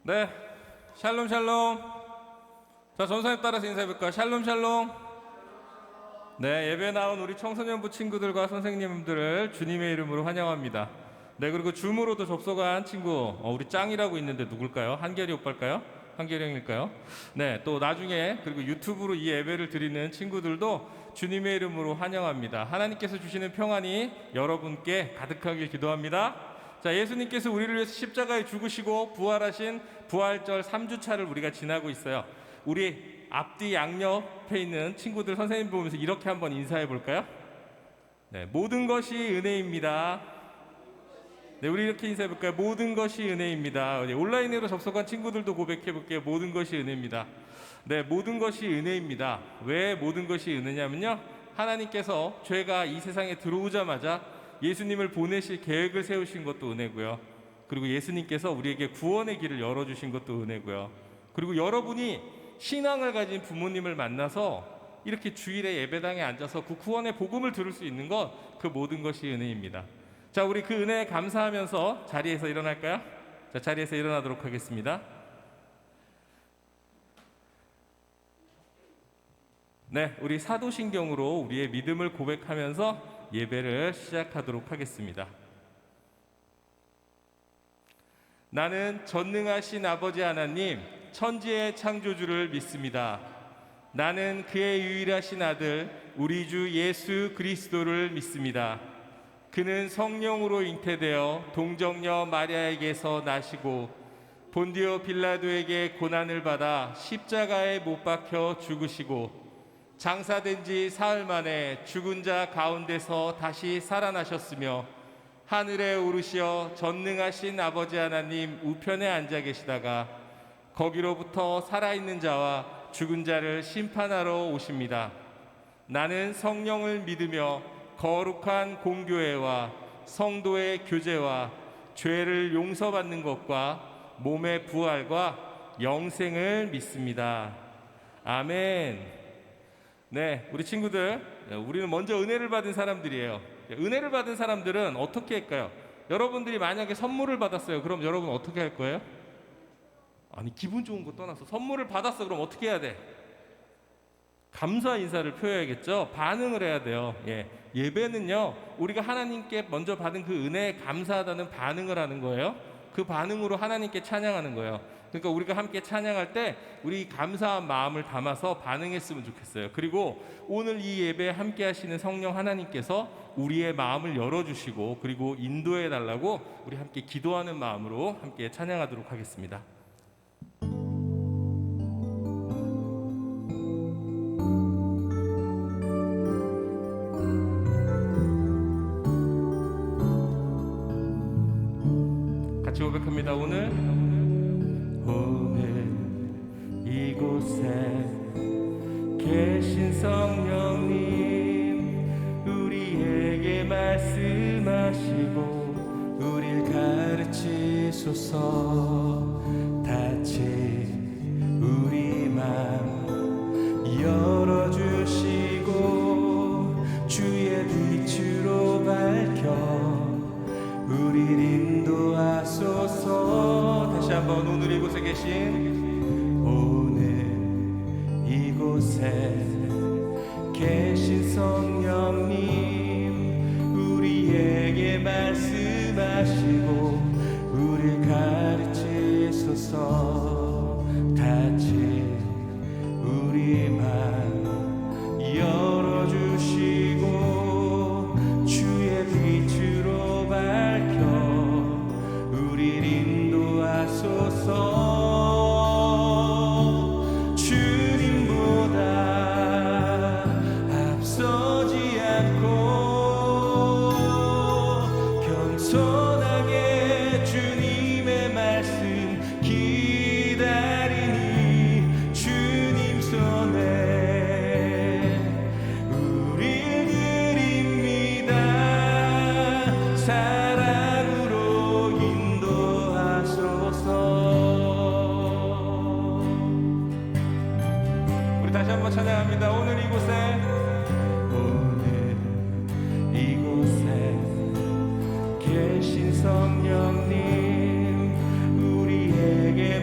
네, 샬롬 샬롬. 자, 전사님 따라서 인사해볼까요? 샬롬 샬롬. 네, 예배 나온 우리 청소년부 친구들과 선생님들을 주님의 이름으로 환영합니다. 네, 그리고 줌으로도 접속한 친구, 우리 짱이라고 있는데 누굴까요? 한결이 오빠일까요? 한결이 형일까요? 네, 또 나중에 그리고 유튜브로 이 예배를 드리는 친구들도 주님의 이름으로 환영합니다. 하나님께서 주시는 평안이 여러분께 가득하길 기도합니다. 자, 예수님께서 우리를 위해서 십자가에 죽으시고 부활하신 부활절 3주차를 우리가 지나고 있어요. 우리 앞뒤 양옆에 있는 친구들 선생님 보면서 이렇게 한번 인사해 볼까요? 네, 모든 것이 은혜입니다. 네, 우리 이렇게 인사해 볼까요? 모든 것이 은혜입니다. 네, 온라인으로 접속한 친구들도 고백해 볼게요. 모든 것이 은혜입니다. 네, 모든 것이 은혜입니다. 왜 모든 것이 은혜냐면요, 하나님께서 죄가 이 세상에 들어오자마자 예수님을 보내실 계획을 세우신 것도 은혜고요. 그리고 예수님께서 우리에게 구원의 길을 열어주신 것도 은혜고요. 그리고 여러분이 신앙을 가진 부모님을 만나서 이렇게 주일에 예배당에 앉아서 그 구원의 복음을 들을 수 있는 것, 그 모든 것이 은혜입니다. 자, 우리 그 은혜에 감사하면서 자리에서 일어날까요? 자, 자리에서 일어나도록 하겠습니다. 네, 우리 사도신경으로 우리의 믿음을 고백하면서 예배를 시작하도록 하겠습니다. 나는 전능하신 아버지 하나님, 천지의 창조주를 믿습니다. 나는 그의 유일하신 아들 우리 주 예수 그리스도를 믿습니다. 그는 성령으로 잉태되어 동정녀 마리아에게서 나시고 본디오 빌라도에게 고난을 받아 십자가에 못 박혀 죽으시고 장사된 지 사흘 만에 죽은 자 가운데서 다시 살아나셨으며 하늘에 오르시어 전능하신 아버지 하나님 우편에 앉아 계시다가 거기로부터 살아있는 자와 죽은 자를 심판하러 오십니다. 나는 성령을 믿으며 거룩한 공교회와 성도의 교제와 죄를 용서받는 것과 몸의 부활과 영생을 믿습니다. 아멘. 네, 우리 친구들, 우리는 먼저 은혜를 받은 사람들이에요. 은혜를 받은 사람들은 어떻게 할까요? 여러분들이 만약에 선물을 받았어요. 그럼 여러분 어떻게 할 거예요? 아니, 기분 좋은 거 떠나서 선물을 받았어. 그럼 어떻게 해야 돼? 감사 인사를 표해야겠죠. 반응을 해야 돼요. 예배는요, 우리가 하나님께 먼저 받은 그 은혜에 감사하다는 반응을 하는 거예요. 그 반응으로 하나님께 찬양하는 거예요. 그러니까 우리가 함께 찬양할 때 우리 감사한 마음을 담아서 반응했으면 좋겠어요. 그리고 오늘 이 예배에 함께 하시는 성령 하나님께서 우리의 마음을 열어주시고 그리고 인도해 달라고 우리 함께 기도하는 마음으로 함께 찬양하도록 하겠습니다. 같이 고백합니다. 오늘 이곳에 계신 성령님, 우리에게 말씀하시고 우릴 가르치소서. 다친 우리 맘 열어주시고 주의 빛으로 밝혀 우릴 인도하소서. 다시 한번 오늘 이곳에 계신 이곳에 계신 성령님, 우리에게 말씀하시고 우릴 가르치소서. 다친 우리 맘 열어주시고 주의 빛으로 밝혀 우릴 인도하소서. 다시 한번 찬양합니다. 오늘 이곳에 계신 성령님, 우리에게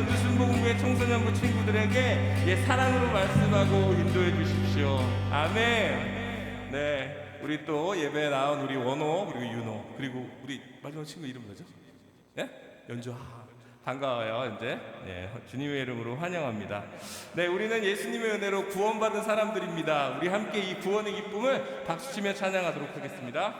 전주 순복음교회 청소년부 친구들에게 사랑으로 말씀하고 인도해 주십시오. 아멘. 네, 우리 또 예배에 나온 우리 원호 그리고 윤호 그리고 우리 마지막 친구 이름 뭐죠? 예? 연주. 반가워요. 이제 주님의 이름으로 환영합니다. 네, 우리는 예수님의 은혜로 구원받은 사람들입니다. 우리 함께 이 구원의 기쁨을 박수치며 찬양하도록 하겠습니다.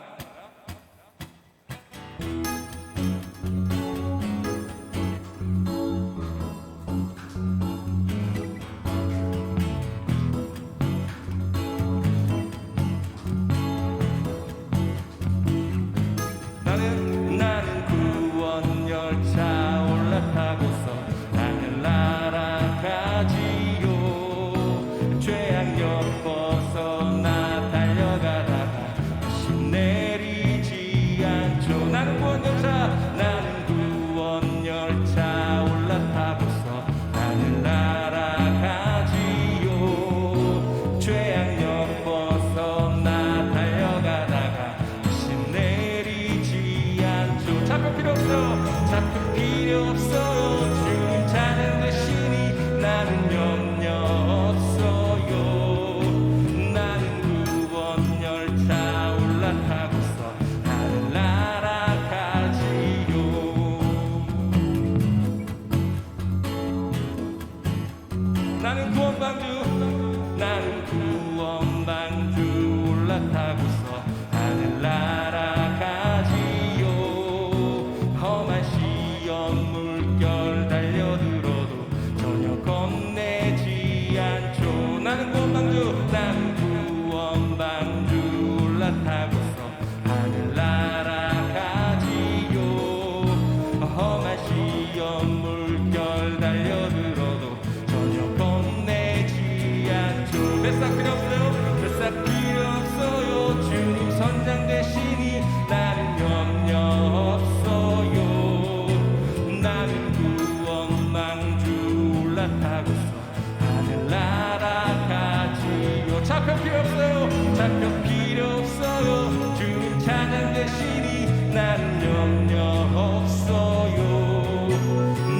나는 구원 열차 올라타고서 하늘 날아가지요. 죄악 엿벗어나 달려가다가 다시 내리지 않죠. 나는 구원 열차 올라타고서 하늘 날아가지요. 죄악 엿벗어나 달려가다가 다시 내리지 않죠. 잡힐 필요 없어. 잡힐 필요 없어요. 주님 찬양 되시니 나는 염려 없어요. 나는 구원 열차 올라타고서 하늘 날아가지요. 나는 구원방주 올라타고서 하늘 날아가지요. 험한 시험 물결 달려들어도 전혀 겁내지 않죠. 나는 구원방주 올라타고서 하늘 날아가지요. 험한 시험 물결 달려들어도 전혀 겁내지 않죠. 뱃삭 필요 없어요. 뱃삭 필요 없어요. 주님 선장 되시니 나는 염려 없어요. 나는 구원방주 올라타고서 하늘 날아가지요. 잡혀 필요 없어요. 잡혀 필요 없어요. 주님 찬양 되시니 나는 염려 없어요.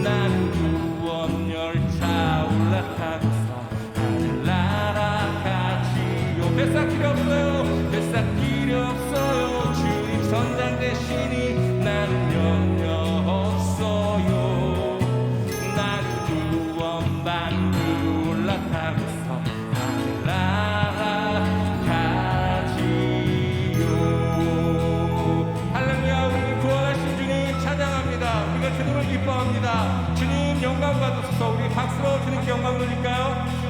나는 구원 열차 올라타고서 하늘 날아가지요. 뱃삭 필요 없어요. 뱃삭 필요 없어요. 주님 선장 되시니 나는 염려 없어요. 나는 구원방주 올라타고서 하늘 날아가지요. 할렐루야. 우리 구원하신 주님 찬양합니다. 우리가 주님을 기뻐합니다. 주님 영광 받으소서. 우리 박수로 주님께 영광 돌릴까요?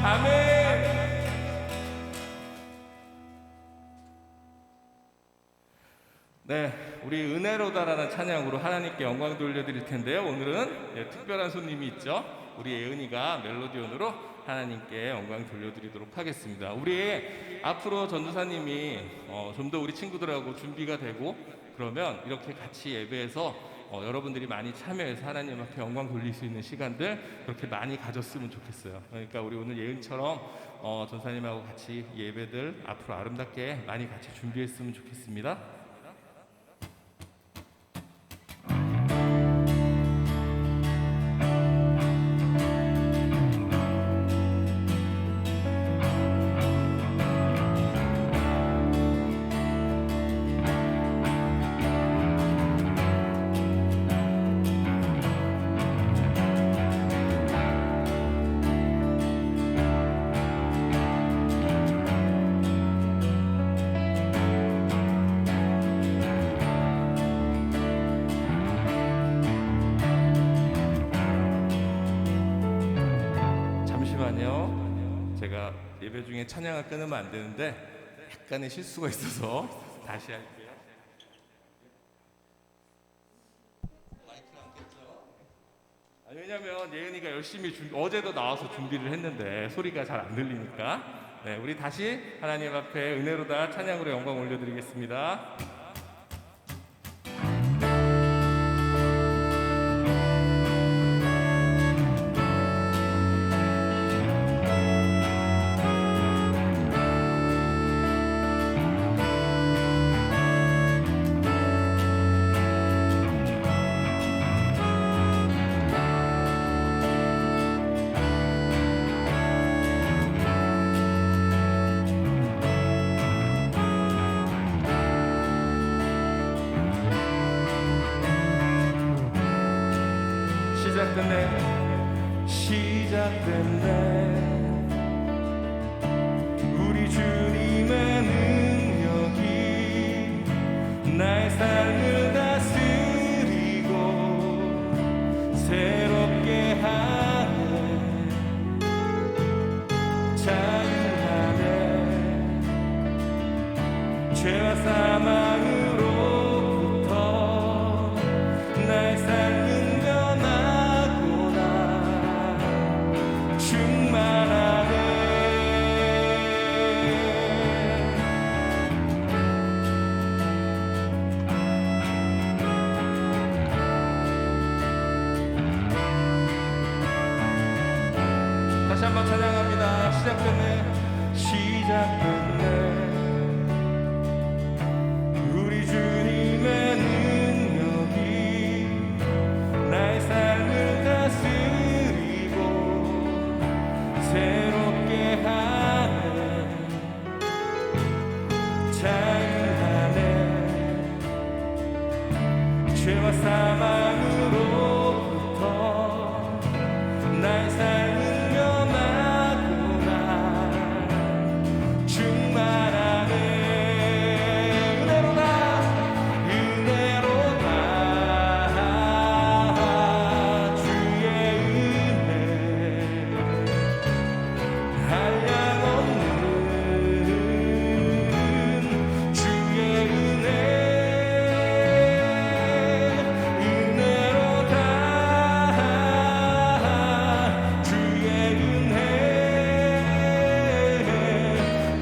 아멘. 네, 우리 은혜로다라는 찬양으로 하나님께 영광 돌려드릴 텐데요. 오늘은 특별한 손님이 있죠. 우리 예은이가 멜로디언으로 하나님께 영광 돌려드리도록 하겠습니다. 우리 앞으로 전도사님이 좀 더 우리 친구들하고 준비가 되고 그러면 이렇게 같이 예배해서 여러분들이 많이 참여해서 하나님 앞에 영광 돌릴 수 있는 시간들 그렇게 많이 가졌으면 좋겠어요. 그러니까 우리 오늘 예은처럼 전사님하고 같이 예배들 앞으로 아름답게 많이 같이 준비했으면 좋겠습니다. 제가 예배 중에 찬양을 끊으면 안 되는데 약간의 실수가 있어서 다시 할게요. 마이크가 안 켰죠? 아니, 왜냐면 예은이가 열심히 어제도 나와서 준비를 했는데 소리가 잘 안 들리니까. 네, 우리 다시 하나님 앞에 은혜로다 찬양으로 영광 올려드리겠습니다. 시작됐네. 우리 주님의 능력이 나의 삶을 다스리고 새롭게 하네. 자유하네. 죄와 사망으로부터 나의 삶은 변하구나. 충만하네. 다시 한번 찬양합니다. 시작됐네. 시작됐네. 우리 주님의 능력이 나의 삶을 다스리고 새롭게 하네. 자유하네. 죄와 사망으로부터 나의 삶은 변하구나. 충만하네. 은혜로다. 은혜로다. 주의 은혜. 한량없는 주의 은혜. 은혜로다. 주의 은혜.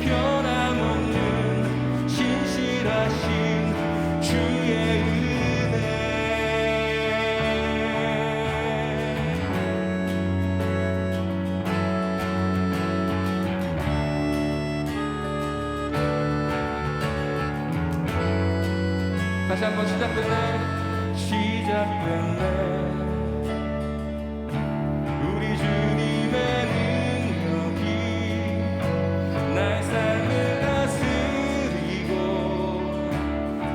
변함없는 신실하신 주의 은혜. 다시 한번 시작됐네. 시작됐네. 우리 주님의 능력이 나의 삶을 다스리고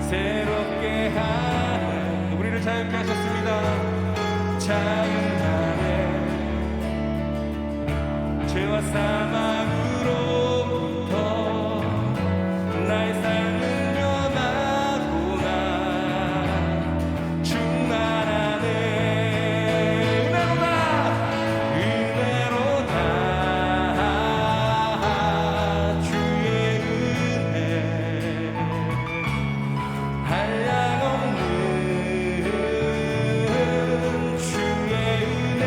새롭게 하네. 우리를 자유케 하셨습니다. 자유하네. 죄와 사망으로부터 나의 삶은 변하구나. 충만하네. 은혜로다. 은혜로다. 주의 은혜. 한량없는 주의 은혜.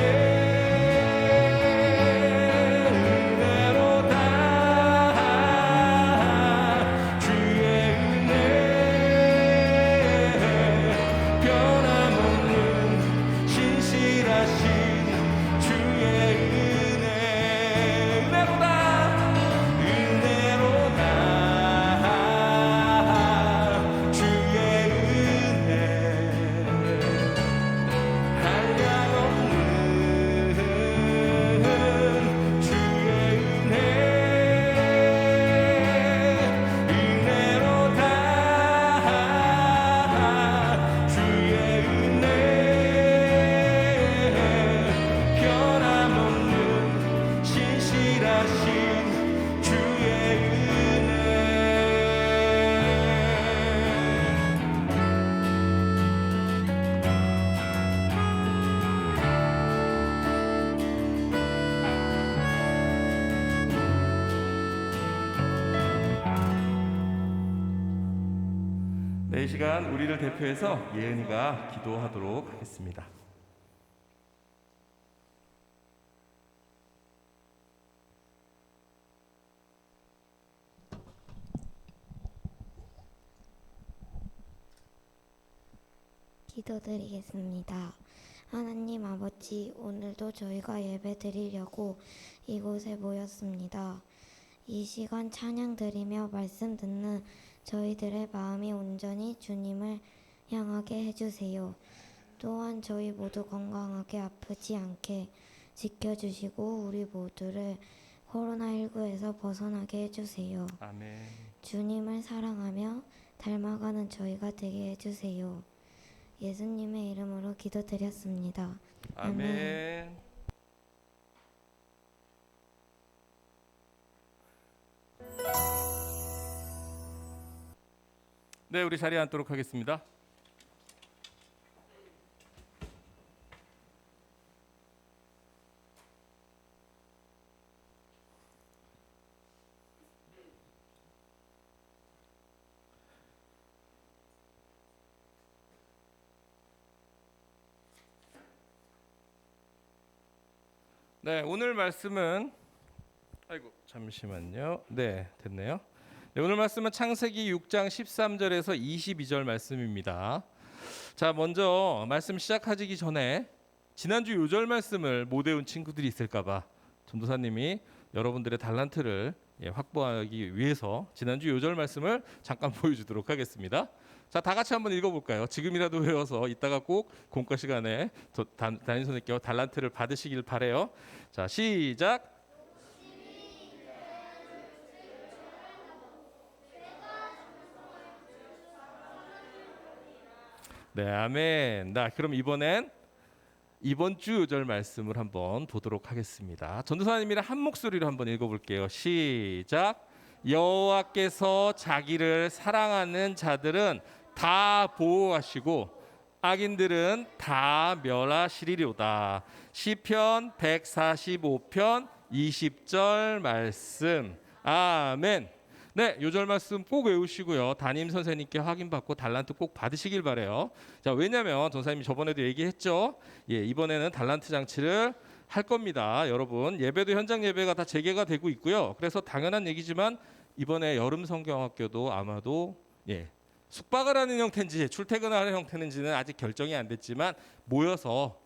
은혜로다. 주의 은혜. 변함없는 신실하신 주의 은혜. 은혜로다. 은혜로다. 주의 은혜. 한량없는 주의 은혜. 은혜로다. 주의 은혜. 변함없는 신실하신 주의 은혜. 네, 이 시간 우리를 대표해서 예은이가 기도하도록 하겠습니다. 기도드리겠습니다. 하나님 아버지, 오늘도 저희가 예배 드리려고 이곳에 모였습니다. 이 시간 찬양 드리며 말씀 듣는 저희들의 마음이 온전히 주님을 향하게 해주세요. 또한 저희 모두 건강하게 아프지 않게 지켜주시고 우리 모두를 코로나19에서 벗어나게 해주세요. 아멘. 주님을 사랑하며 닮아가는 저희가 되게 해주세요. 예수님의 이름으로 기도드렸습니다. 아멘. 네, 우리 자리에 앉도록 하겠습니다. 네, 오늘 말씀은 아이고 잠시만요. 네, 됐네요. 네, 오늘 말씀은 창세기 6장 13절에서 22절 말씀입니다. 자, 먼저 말씀 시작하기 전에 지난주 요절 말씀을 못 외운 친구들이 있을까봐 전도사님이 여러분들의 달란트를 확보하기 위해서 지난주 요절 말씀을 잠깐 보여주도록 하겠습니다. 자, 다 같이 한번 읽어볼까요? 지금이라도 외워서 이따가 꼭 공과 시간에 담임 선생님께 달란트를 받으시길 바래요. 자, 시작. 네, 아멘. 나 그럼 이번엔 이번 주 요절 말씀을 한번 보도록 하겠습니다. 전도사님이랑 한 목소리로 한번 읽어볼게요. 시작. 여호와께서 자기를 사랑하는 자들은 다 보호하시고 악인들은 다 멸하시리로다. 시편 145편 20절 말씀. 아멘. 네, 요절 말씀 꼭 외우시고요. 담임 선생님께 확인받고 달란트 꼭 받으시길 바래요. 자, 왜냐면 전사님이 저번에도 얘기했죠. 이번에는 달란트 장치를 할 겁니다. 여러분, 예배도 현장 예배가 다 재개가 되고 있고요. 그래서 당연한 얘기지만 이번에 여름 성경학교도 아마도 숙박을 하는 형태인지 출퇴근하는 형태인지는 아직 결정이 안 됐지만 모여서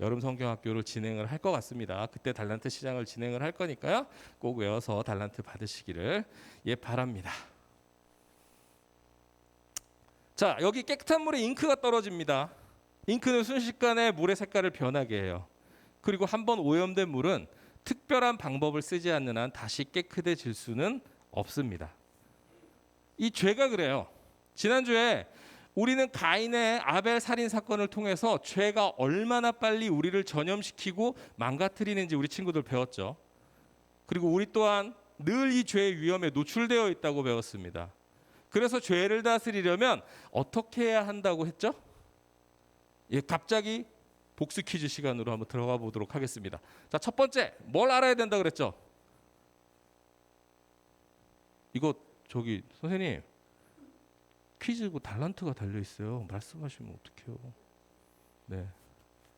여름 성경학교를 진행을 할 것 같습니다. 그때 달란트 시장을 진행을 할 거니까요. 꼭 외워서 달란트 받으시기를 바랍니다. 자, 여기 깨끗한 물에 잉크가 떨어집니다. 잉크는 순식간에 물의 색깔을 변하게 해요. 그리고 한번 오염된 물은 특별한 방법을 쓰지 않는 한 다시 깨끗해질 수는 없습니다. 이 죄가 그래요. 지난주에 우리는 가인의 아벨 살인 사건을 통해서 죄가 얼마나 빨리 우리를 전염시키고 망가뜨리는지 우리 친구들 배웠죠. 그리고 우리 또한 늘 이 죄의 위험에 노출되어 있다고 배웠습니다. 그래서 죄를 다스리려면 어떻게 해야 한다고 했죠? 갑자기 복수 퀴즈 시간으로 한번 들어가 보도록 하겠습니다. 자, 첫 번째, 뭘 알아야 된다 그랬죠? 이거 저기 선생님 퀴즈고 달란트가 달려 있어요. 말씀하시면 어떡해요? 네,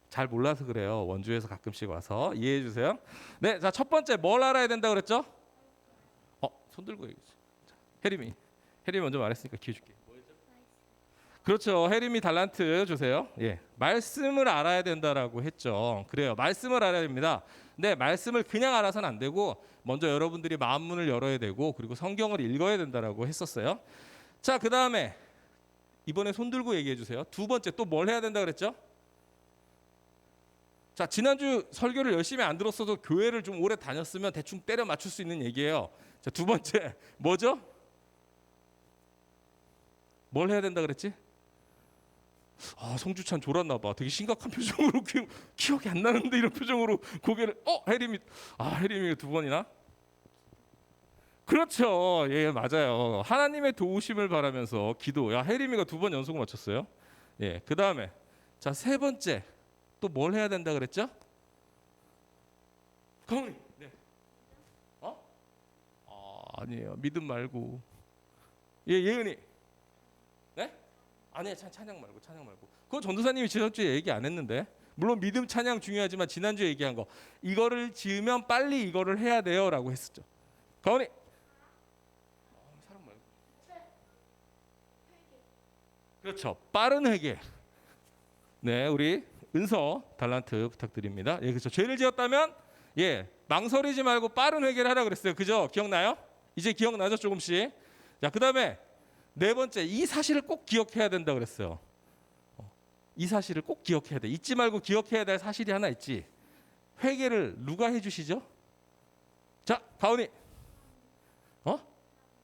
잘 몰라서 그래요. 원주에서 가끔씩 와서 이해해 주세요. 네, 자, 첫 번째 뭘 알아야 된다 그랬죠? 손 들고 얘기했어. 혜림이 먼저 말했으니까 기회 줄게. 그렇죠. 혜림이 달란트 주세요. 말씀을 알아야 된다라고 했죠. 그래요. 말씀을 알아야 됩니다. 네, 말씀을 그냥 알아서는 안 되고 먼저 여러분들이 마음 문을 열어야 되고 그리고 성경을 읽어야 된다라고 했었어요. 자, 그 다음에 이번에 손 들고 얘기해 주세요. 두 번째 또 뭘 해야 된다 그랬죠? 자, 지난주 설교를 열심히 안 들었어도 교회를 좀 오래 다녔으면 대충 때려 맞출 수 있는 얘기예요. 자, 두 번째 뭐죠? 뭘 해야 된다 그랬지? 송주찬 졸았나 봐. 되게 심각한 표정으로 기억이 안 나는데 이런 표정으로 고개를 혜림이 두 번이나? 그렇죠. 맞아요. 하나님의 도우심을 바라면서 기도. 혜림이가 두 번 연속 맞췄어요. 그 다음에 자, 세 번째 또 뭘 해야 된다 그랬죠? 가훈이. 네. 아니에요. 믿음 말고. 예은이. 네? 아니에요. 찬양 말고. 그거 전도사님이 지난주에 얘기 안 했는데. 물론 믿음 찬양 중요하지만 지난주에 얘기한 거. 이거를 지으면 빨리 이거를 해야 돼요라고 했었죠. 가훈이. 그렇죠. 빠른 회개. 네, 우리 은서 달란트 부탁드립니다. 그렇죠. 죄를 지었다면 망설이지 말고 빠른 회개를 하라 그랬어요. 그죠? 기억나요? 이제 기억나죠? 조금씩. 자, 그다음에 네 번째, 이 사실을 꼭 기억해야 된다 그랬어요. 이 사실을 꼭 기억해야 돼. 잊지 말고 기억해야 될 사실이 하나 있지. 회개를 누가 해주시죠? 자, 가온이.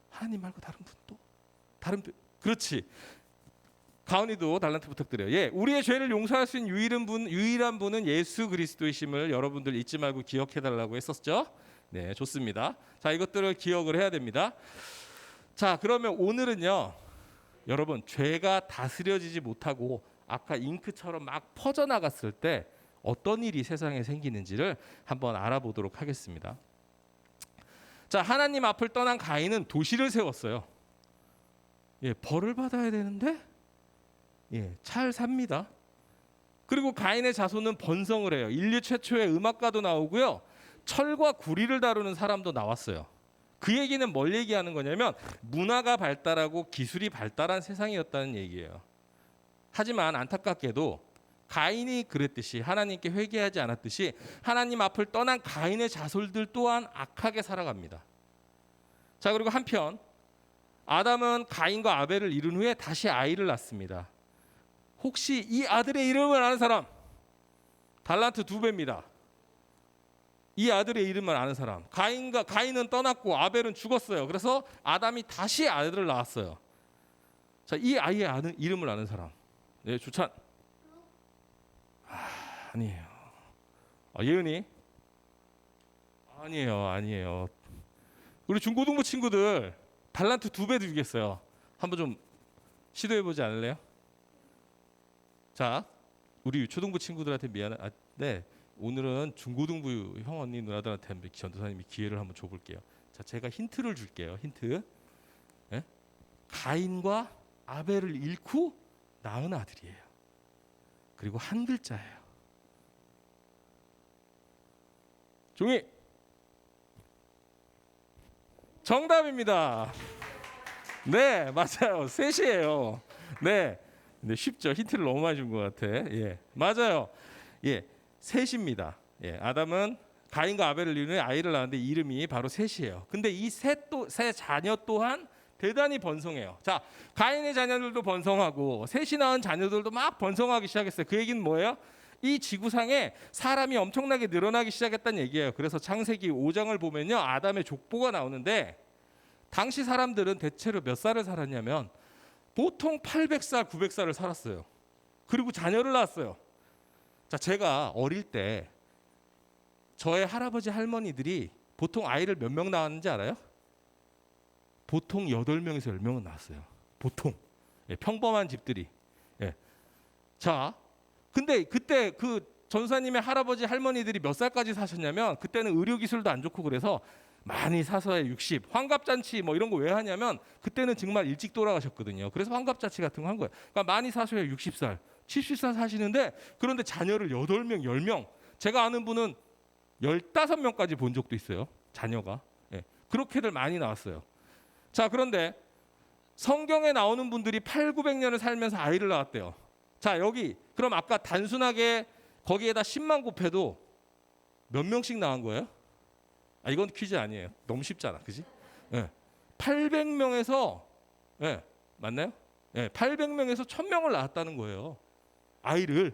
하나님 말고 다른 분 또? 그렇지. 가은이도 달란트 부탁드려요. 예, 우리의 죄를 용서할 수 있는 유일한 분은 예수 그리스도이심을 여러분들 잊지 말고 기억해 달라고 했었죠. 네, 좋습니다. 자, 이것들을 기억을 해야 됩니다. 자, 그러면 오늘은요, 여러분, 죄가 다스려지지 못하고 아까 잉크처럼 막 퍼져나갔을 때 어떤 일이 세상에 생기는지를 한번 알아보도록 하겠습니다. 자, 하나님 앞을 떠난 가인은 도시를 세웠어요. 예, 벌을 받아야 되는데 예, 잘 삽니다. 그리고 가인의 자손은 번성을 해요. 인류 최초의 음악가도 나오고요. 철과 구리를 다루는 사람도 나왔어요. 그 얘기는 뭘 얘기하는 거냐면 문화가 발달하고 기술이 발달한 세상이었다는 얘기예요. 하지만 안타깝게도 가인이 그랬듯이 하나님께 회개하지 않았듯이 하나님 앞을 떠난 가인의 자손들 또한 악하게 살아갑니다. 자, 그리고 한편 아담은 가인과 아벨을 이룬 후에 다시 아이를 낳습니다. 혹시 이 아들의 이름을 아는 사람? 달란트 2배입니다. 이 아들의 이름을 아는 사람. 가인은 떠났고 아벨은 죽었어요. 그래서 아담이 다시 아들을 낳았어요. 자, 이 아이의 이름을 아는 사람. 네, 주찬. 아니에요. 예은이. 아니에요. 우리 중고등부 친구들 달란트 2배 드리겠어요. 한번 좀 시도해보지 않을래요? 자, 우리 초등부 친구들한테 네, 오늘은 중고등부 형 언니 누나들한테 전도사님이 기회를 한번 줘볼게요. 자, 제가 힌트를 줄게요. 힌트. 예? 가인과 아벨을 잃고 낳은 아들이에요. 그리고 한 글자예요. 종이. 정답입니다. 네, 맞아요. 셋이에요. 네. 근데 쉽죠. 힌트를 너무 많이 준 것 같아. 예, 맞아요. 예, 셋입니다. 예, 아담은 가인과 아벨을 이룬 아이를 낳았는데 이름이 바로 셋이에요. 근데 이 세 자녀 또한 대단히 번성해요. 자, 가인의 자녀들도 번성하고 셋이 낳은 자녀들도 막 번성하기 시작했어요. 그 얘기는 뭐예요? 이 지구상에 사람이 엄청나게 늘어나기 시작했다는 얘기예요. 그래서 창세기 5장을 보면요, 아담의 족보가 나오는데 당시 사람들은 대체로 몇 살을 살았냐면 보통 800살, 900살을 살았어요. 그리고 자녀를 낳았어요. 자, 제가 어릴 때 저의 할아버지 할머니들이 보통 아이를 몇 명 낳았는지 알아요? 보통 8명에서 10명은 낳았어요. 보통. 예, 평범한 집들이. 예. 자, 근데 그때 그 전사님의 할아버지 할머니들이 몇 살까지 사셨냐면 그때는 의료기술도 안 좋고 그래서 많이 사서야 60, 환갑잔치 뭐 이런 거 왜 하냐면 그때는 정말 일찍 돌아가셨거든요. 그래서 환갑잔치 같은 거 한 거예요. 그러니까 많이 사셔야 60살, 70살 사시는데 그런데 자녀를 8명, 10명. 제가 아는 분은 15명까지 본 적도 있어요. 자녀가. 예, 그렇게들 많이 나왔어요. 자, 그런데 성경에 나오는 분들이 800~900년을 살면서 아이를 낳았대요. 자, 여기 그럼 아까 단순하게 거기에다 10만 곱해도 몇 명씩 낳은 거예요? 아, 이건 퀴즈 아니에요. 너무 쉽잖아, 그지? 예, 800명에서 예, 맞나요? 예, 800명에서 1000명을 낳았다는 거예요. 아이를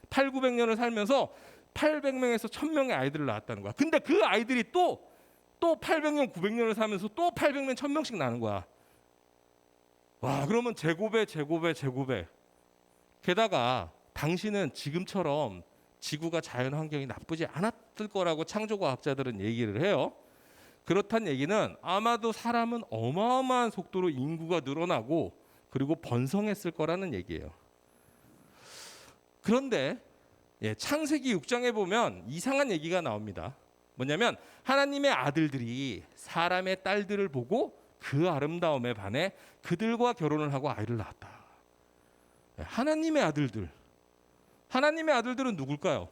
800~900년을 살면서 800명에서 1000명의 아이들을 낳았다는 거야. 근데 그 아이들이 또 800년, 900년을 살면서 또 800명, 1000명씩 낳는 거야. 와, 그러면 제곱에. 게다가 당시는 지금처럼 지구가 자연 환경이 나쁘지 않았을 거라고 창조과학자들은 얘기를 해요. 그렇단 얘기는 아마도 사람은 어마어마한 속도로 인구가 늘어나고 그리고 번성했을 거라는 얘기예요. 그런데 예, 창세기 6장에 보면 이상한 얘기가 나옵니다. 뭐냐면 하나님의 아들들이 사람의 딸들을 보고 그 아름다움에 반해 그들과 결혼을 하고 아이를 낳았다. 하나님의 아들들. 하나님의 아들들은 누굴까요?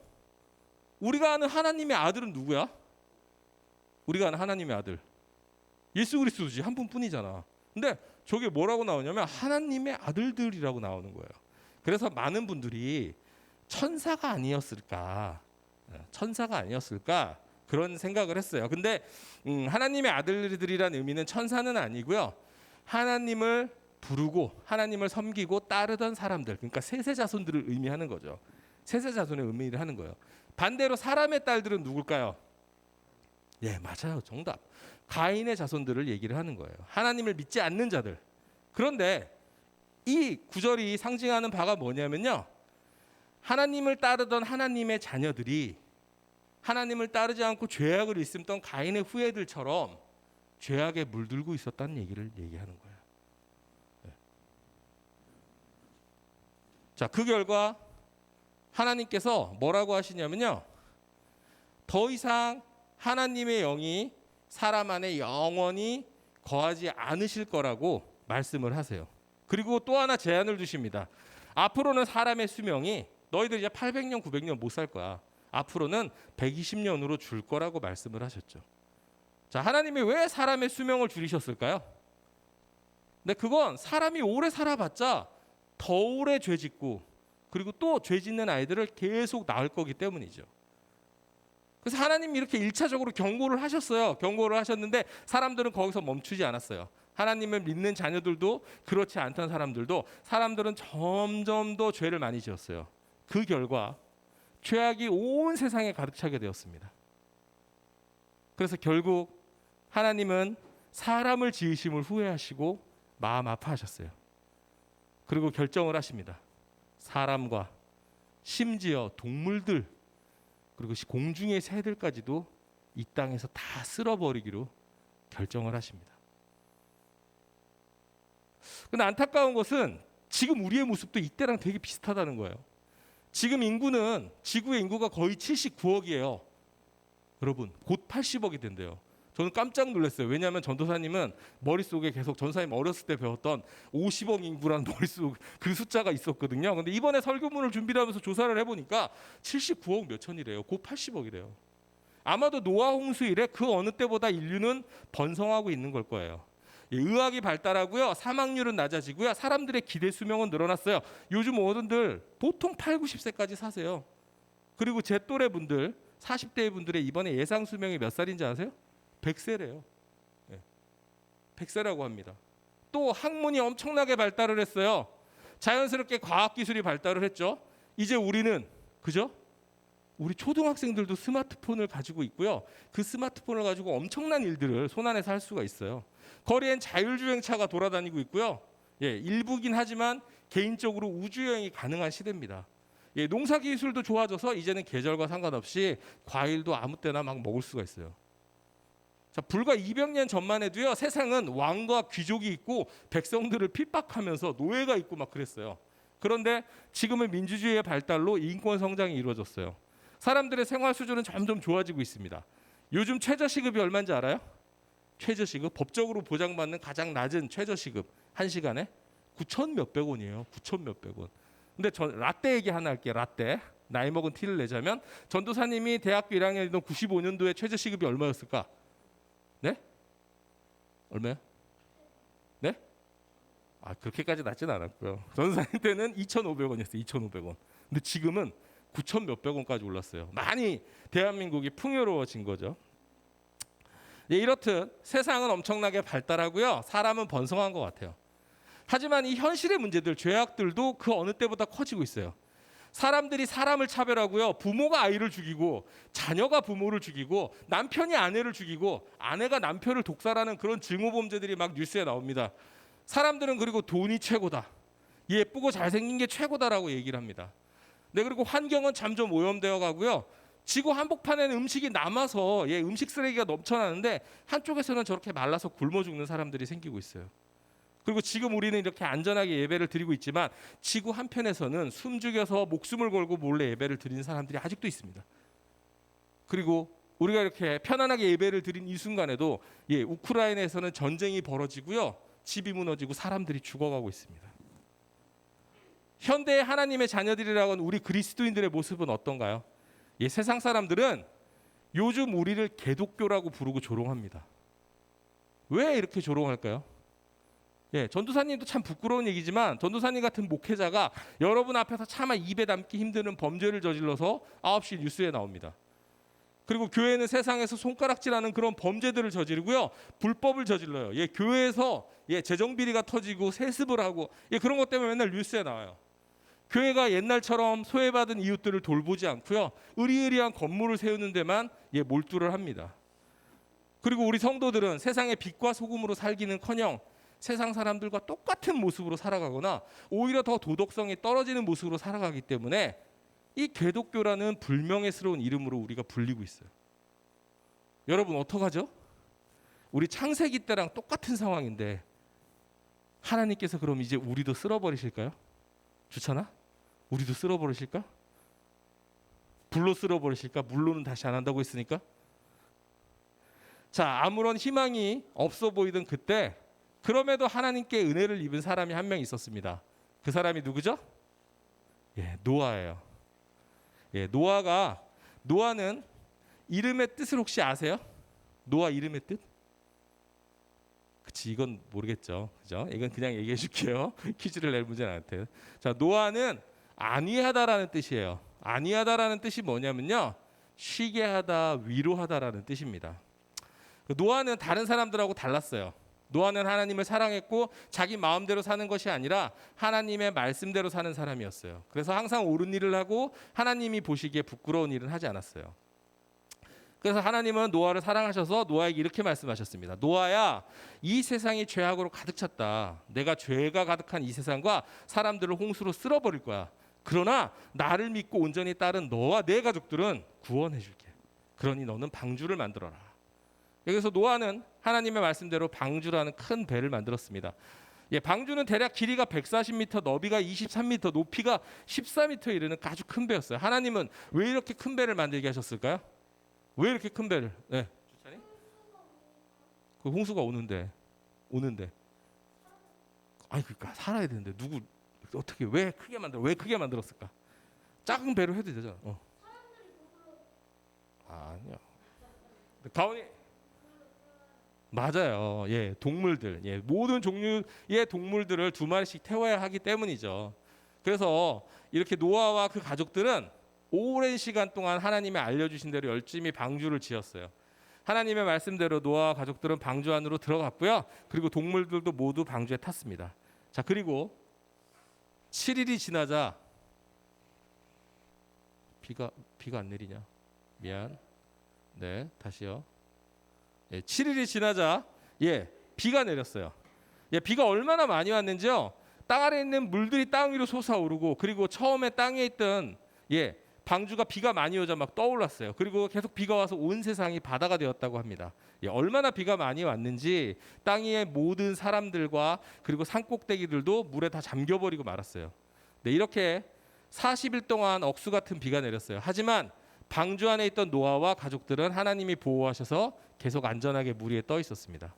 우리가 아는 하나님의 아들은 누구야? 우리가 아는 하나님의 아들. 예수 그리스도지, 한 분뿐이잖아. 근데 저게 뭐라고 나오냐면 하나님의 아들들이라고 나오는 거예요. 그래서 많은 분들이 천사가 아니었을까 그런 생각을 했어요. 근데 하나님의 아들들이란 의미는 천사는 아니고요. 하나님을 부르고 하나님을 섬기고 따르던 사람들, 그러니까 셋의 자손들을 의미하는 거죠. 셋의 자손의 의미를 하는 거예요. 반대로 사람의 딸들은 누굴까요? 예, 맞아요. 정답. 가인의 자손들을 얘기를 하는 거예요. 하나님을 믿지 않는 자들. 그런데 이 구절이 상징하는 바가 뭐냐면요, 하나님을 따르던 하나님의 자녀들이 하나님을 따르지 않고 죄악을 일삼던 가인의 후예들처럼 죄악에 물들고 있었다는 얘기를 얘기하는 거예요. 자, 그 결과 하나님께서 뭐라고 하시냐면요, 더 이상 하나님의 영이 사람 안에 영원히 거하지 않으실 거라고 말씀을 하세요. 그리고 또 하나 제한을 두십니다. 앞으로는 사람의 수명이 너희들 이제 800년 900년 못 살 거야. 앞으로는 120년으로 줄 거라고 말씀을 하셨죠. 자, 하나님이 왜 사람의 수명을 줄이셨을까요? 근데 그건 사람이 오래 살아봤자 더 오래 죄 짓고 그리고 또 죄 짓는 아이들을 계속 낳을 거기 때문이죠. 그래서 하나님이 이렇게 1차적으로 경고를 하셨어요. 경고를 하셨는데 사람들은 거기서 멈추지 않았어요. 하나님을 믿는 자녀들도 그렇지 않던 사람들은 점점 더 죄를 많이 지었어요. 그 결과 죄악이 온 세상에 가득 차게 되었습니다. 그래서 결국 하나님은 사람을 지으심을 후회하시고 마음 아파하셨어요. 그리고 결정을 하십니다. 사람과 심지어 동물들 그리고 공중의 새들까지도 이 땅에서 다 쓸어버리기로 결정을 하십니다. 근데 안타까운 것은 지금 우리의 모습도 이때랑 되게 비슷하다는 거예요. 지금 인구는 지구의 인구가 거의 79억이에요. 여러분, 곧 80억이 된대요. 저는 깜짝 놀랐어요. 왜냐하면 전도사님은 머릿속에 계속 전도사님 어렸을 때 배웠던 50억 인구라는 머릿속 그 숫자가 있었거든요. 근데 이번에 설교문을 준비를 하면서 조사를 해보니까 79억 몇 천이래요. 곧 80억이래요. 아마도 노아 홍수 이래 그 어느 때보다 인류는 번성하고 있는 걸 거예요. 의학이 발달하고요, 사망률은 낮아지고요, 사람들의 기대 수명은 늘어났어요. 요즘 어른들 보통 8, 90세까지 사세요. 그리고 제 또래 분들 40대 분들의 이번에 예상 수명이 몇 살인지 아세요? 100세래요. 100세라고 합니다. 또 학문이 엄청나게 발달을 했어요. 자연스럽게 과학기술이 발달을 했죠. 이제 우리는 그죠? 우리 초등학생들도 스마트폰을 가지고 있고요. 그 스마트폰을 가지고 엄청난 일들을 손안에서 할 수가 있어요. 거리엔 자율주행차가 돌아다니고 있고요. 일부긴 하지만 개인적으로 우주여행이 가능한 시대입니다. 농사기술도 좋아져서 이제는 계절과 상관없이 과일도 아무 때나 막 먹을 수가 있어요. 자, 불과 200년 전만 해도요, 세상은 왕과 귀족이 있고 백성들을 핍박하면서 노예가 있고 막 그랬어요. 그런데 지금은 민주주의의 발달로 인권 성장이 이루어졌어요. 사람들의 생활 수준은 점점 좋아지고 있습니다. 요즘 최저시급이 얼마인지 알아요? 최저시급, 법적으로 보장받는 가장 낮은 최저시급 1시간에 9천 몇백 원이에요. 9천 몇백 원. 근데 저 라떼 얘기 하나 할게요. 라떼. 나이 먹은 티를 내자면 전도사님이 대학교 1학년이던 95년도에 최저시급이 얼마였을까? 네? 얼마요? 네? 그렇게까지 낮진 않았고요. 전도사님 때는 2,500원이었어요. 2,500원. 근데 지금은 9천 몇백 원까지 올랐어요. 많이 대한민국이 풍요로워진 거죠. 이렇듯 세상은 엄청나게 발달하고요, 사람은 번성한 것 같아요. 하지만 이 현실의 문제들, 죄악들도 그 어느 때보다 커지고 있어요. 사람들이 사람을 차별하고요, 부모가 아이를 죽이고 자녀가 부모를 죽이고 남편이 아내를 죽이고 아내가 남편을 독살하는 그런 증오범죄들이 막 뉴스에 나옵니다. 사람들은 그리고 돈이 최고다, 예쁘고 잘생긴 게 최고다라고 얘기를 합니다. 네, 그리고 환경은 점점 오염되어 가고요, 지구 한복판에는 음식이 남아서 음식 쓰레기가 넘쳐나는데 한쪽에서는 저렇게 말라서 굶어 죽는 사람들이 생기고 있어요. 그리고 지금 우리는 이렇게 안전하게 예배를 드리고 있지만 지구 한편에서는 숨죽여서 목숨을 걸고 몰래 예배를 드리는 사람들이 아직도 있습니다. 그리고 우리가 이렇게 편안하게 예배를 드린 이 순간에도 우크라이나에서는 전쟁이 벌어지고요, 집이 무너지고 사람들이 죽어가고 있습니다. 현대의 하나님의 자녀들이라고는 우리 그리스도인들의 모습은 어떤가요? 세상 사람들은 요즘 우리를 개독교라고 부르고 조롱합니다. 왜 이렇게 조롱할까요? 전도사님도 참 부끄러운 얘기지만 전도사님 같은 목회자가 여러분 앞에서 차마 입에 담기 힘드는 범죄를 저질러서 9시 뉴스에 나옵니다. 그리고 교회는 세상에서 손가락질하는 그런 범죄들을 저지르고요, 불법을 저질러요. 교회에서 재정비리가 터지고 세습을 하고 그런 것 때문에 맨날 뉴스에 나와요. 교회가 옛날처럼 소외받은 이웃들을 돌보지 않고요, 으리으리한 건물을 세우는 데만 몰두를 합니다. 그리고 우리 성도들은 세상의 빛과 소금으로 살기는커녕 세상 사람들과 똑같은 모습으로 살아가거나 오히려 더 도덕성이 떨어지는 모습으로 살아가기 때문에 이 개독교라는 불명예스러운 이름으로 우리가 불리고 있어요. 여러분 어떡하죠? 우리 창세기 때랑 똑같은 상황인데 하나님께서 그럼 이제 우리도 쓸어버리실까요? 좋잖아? 우리도 쓸어버리실까? 불로 쓸어버리실까? 물로는 다시 안 한다고 했으니까. 자, 아무런 희망이 없어 보이던 그때 그럼에도 하나님께 은혜를 입은 사람이 한 명 있었습니다. 그 사람이 누구죠? 노아예요. 노아는 이름의 뜻을 혹시 아세요? 노아 이름의 뜻? 그치, 이건 모르겠죠. 그죠? 이건 그냥 얘기해 줄게요. 퀴즈를 낼 문제는 아니에요. 자, 노아는 안위하다라는 뜻이에요. 안위하다라는 뜻이 뭐냐면요, 쉬게 하다, 위로하다라는 뜻입니다. 노아는 다른 사람들하고 달랐어요. 노아는 하나님을 사랑했고 자기 마음대로 사는 것이 아니라 하나님의 말씀대로 사는 사람이었어요. 그래서 항상 옳은 일을 하고 하나님이 보시기에 부끄러운 일은 하지 않았어요. 그래서 하나님은 노아를 사랑하셔서 노아에게 이렇게 말씀하셨습니다. 노아야, 이 세상이 죄악으로 가득 찼다. 내가 죄가 가득한 이 세상과 사람들을 홍수로 쓸어버릴 거야. 그러나 나를 믿고 온전히 따른 너와 내 가족들은 구원해 줄게. 그러니 너는 방주를 만들어라. 여기서 노아는 하나님의 말씀대로 방주라는 큰 배를 만들었습니다. 방주는 대략 길이가 140m, 너비가 23m, 높이가 14m 이르는 아주 큰 배였어요. 하나님은 왜 이렇게 큰 배를 만들게 하셨을까요? 왜 이렇게 큰 배를? 그 홍수가 오는데. 아니 그러니까 살아야 되는데 누구 어떻게 왜 크게 만들었을까? 작은 배로 해도 되잖아. 아니요. 가온이 맞아요. 동물들, 모든 종류의 동물들을 2마리씩 태워야 하기 때문이죠. 그래서 이렇게 노아와 그 가족들은 오랜 시간 동안 하나님이 알려주신 대로 열심히 방주를 지었어요. 하나님의 말씀대로 노아와 가족들은 방주 안으로 들어갔고요. 그리고 동물들도 모두 방주에 탔습니다. 자, 그리고 7일이 지나자 비가 안 내리냐? 미안. 네, 다시요. 7일이 지나자 비가 내렸어요. 비가 얼마나 많이 왔는지요. 땅 아래에 있는 물들이 땅 위로 솟아오르고 그리고 처음에 땅에 있던 방주가 비가 많이 오자 막 떠올랐어요. 그리고 계속 비가 와서 온 세상이 바다가 되었다고 합니다. 얼마나 비가 많이 왔는지 땅 위의 모든 사람들과 그리고 산 꼭대기들도 물에 다 잠겨버리고 말았어요. 이렇게 40일 동안 억수 같은 비가 내렸어요. 하지만 방주 안에 있던 노아와 가족들은 하나님이 보호하셔서 계속 안전하게 물 위에 떠 있었습니다.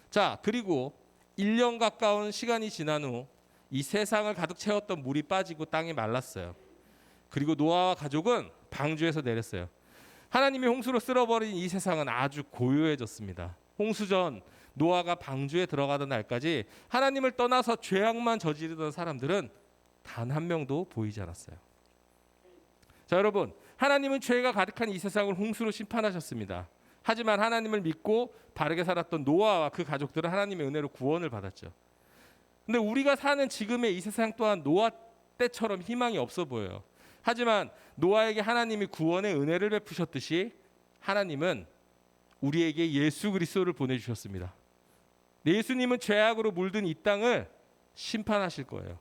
자, 그리고 1년 가까운 시간이 지난 후 이 세상을 가득 채웠던 물이 빠지고 땅이 말랐어요. 그리고 노아와 가족은 방주에서 내렸어요. 하나님이 홍수로 쓸어버린 이 세상은 아주 고요해졌습니다. 홍수 전 노아가 방주에 들어가던 날까지 하나님을 떠나서 죄악만 저지르던 사람들은 단 한 명도 보이지 않았어요. 자, 여러분, 하나님은 죄가 가득한 이 세상을 홍수로 심판하셨습니다. 하지만 하나님을 믿고 바르게 살았던 노아와 그 가족들은 하나님의 은혜로 구원을 받았죠. 근데 우리가 사는 지금의 이 세상 또한 노아 때처럼 희망이 없어 보여요. 하지만 노아에게 하나님이 구원의 은혜를 베푸셨듯이 하나님은 우리에게 예수 그리스도를 보내주셨습니다. 예수님은 죄악으로 물든 이 땅을 심판하실 거예요.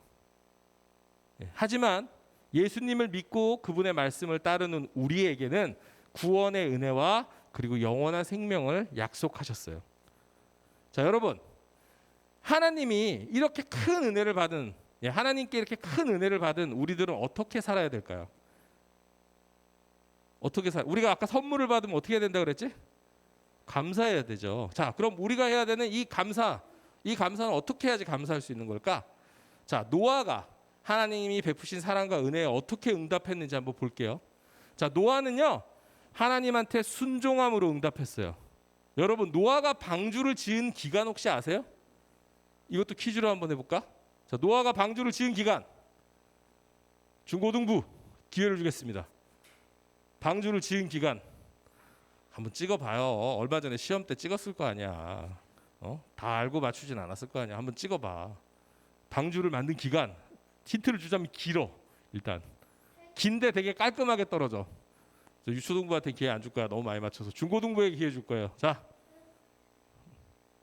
하지만 예수님을 믿고 그분의 말씀을 따르는 우리에게는 구원의 은혜와 그리고 영원한 생명을 약속하셨어요. 자, 여러분, 하나님이 이렇게 큰 은혜를 받은 하나님께 이렇게 큰 은혜를 받은 우리들은 어떻게 살아야 될까요? 우리가 아까 선물을 받으면 어떻게 해야 된다 그랬지? 감사해야 되죠. 자, 그럼 우리가 해야 되는 이 감사는 어떻게 해야지 감사할 수 있는 걸까? 자, 노아가 하나님이 베푸신 사랑과 은혜에 어떻게 응답했는지 한번 볼게요. 자, 노아는요, 하나님한테 순종함으로 응답했어요. 여러분, 노아가 방주를 지은 기간 혹시 아세요? 이것도 퀴즈로 한번 해볼까? 자, 노아가 방주를 지은 기간, 중고등부 기회를 주겠습니다. 방주를 지은 기간 한번 찍어봐요. 얼마 전에 시험 때 찍었을 거 아니야. 다 알고 맞추진 않았을 거 아니야. 한번 찍어봐. 방주를 만든 기간, 힌트를 주자면 길어. 일단 긴데 되게 깔끔하게 떨어져. 유초등부한테 기회 안 줄 거야. 너무 많이 맞춰서 중고등부에 기회 줄 거예요. 자,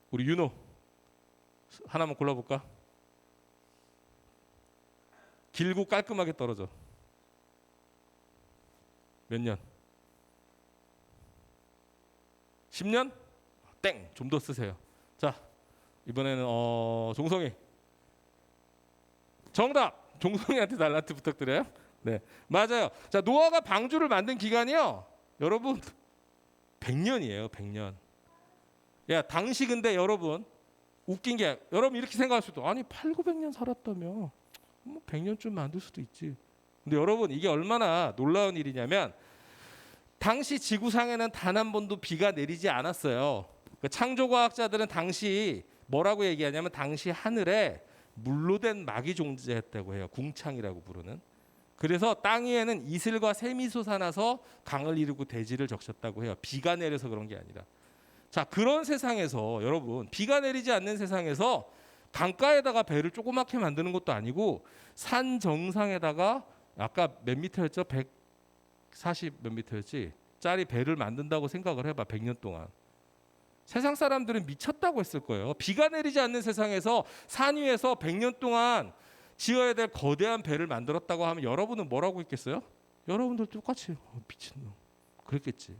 우리 윤호 하나만 골라볼까? 길고 깔끔하게 떨어져. 몇 년? 10년? 땡! 좀 더 쓰세요. 자, 이번에는 종성이. 정답! 종성이한테 달란트 부탁드려요. 네, 맞아요. 자, 노아가 방주를 만든 기간이요, 여러분 100년이에요. 100년. 야, 당시 근데 여러분 웃긴 게, 여러분 이렇게 생각할 수도, 아니 8, 900년 살았다며 뭐 100년쯤 만들 수도 있지. 근데 여러분 이게 얼마나 놀라운 일이냐면, 당시 지구상에는 단 한 번도 비가 내리지 않았어요. 그 창조과학자들은 당시 뭐라고 얘기하냐면, 당시 하늘에 물로 된 막이 존재했다고 해요. 궁창이라고 부르는. 그래서 땅 위에는 이슬과 샘이 솟아나서 강을 이루고 대지를 적셨다고 해요. 비가 내려서 그런 게 아니라. 자, 그런 세상에서 여러분, 비가 내리지 않는 세상에서 강가에다가 배를 조그맣게 만드는 것도 아니고, 산 정상에다가 아까 몇 미터였죠? 140 몇 미터였지? 짜리 배를 만든다고 생각을 해봐. 100년 동안. 세상 사람들은 미쳤다고 했을 거예요. 비가 내리지 않는 세상에서 산 위에서 100년 동안 지어야 될 거대한 배를 만들었다고 하면 여러분은 뭐라고 했겠어요? 여러분들 똑같이 미친놈 그랬겠지.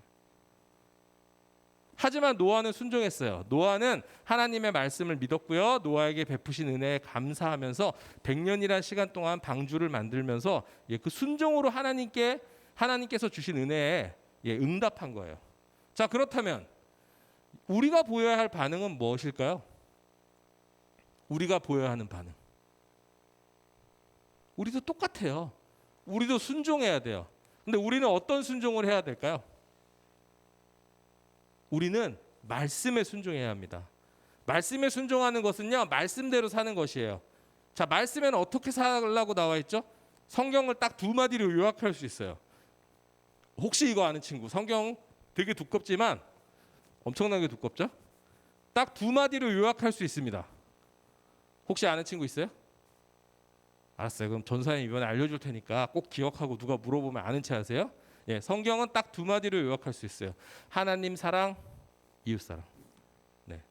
하지만 노아는 순종했어요. 노아는 하나님의 말씀을 믿었고요, 노아에게 베푸신 은혜에 감사하면서 100년이라는 시간 동안 방주를 만들면서 그 순종으로 하나님께서 주신 은혜에 응답한 거예요. 자, 그렇다면 우리가 보여야 할 반응은 무엇일까요? 우리가 보여야 하는 반응, 우리도 똑같아요. 우리도 순종해야 돼요. 근데 우리는 어떤 순종을 해야 될까요? 우리는 말씀에 순종해야 합니다. 말씀에 순종하는 것은요, 말씀대로 사는 것이에요. 자, 말씀에는 어떻게 살라고 나와 있죠? 성경을 딱 두 마디로 요약할 수 있어요. 혹시 이거 아는 친구, 성경 되게 두껍지만 엄청나게 두껍죠? 딱 두 마디로 요약할 수 있습니다. 혹시 아는 친구 있어요? 알았어요. 그럼 전사님 이번에 알려줄 테니까 꼭 기억하고, 누가 물어보면 아는 체 하세요. 성경은 딱 두 마디로 요약할 수 있어요. 하나님 사랑, 이웃 사랑. 네.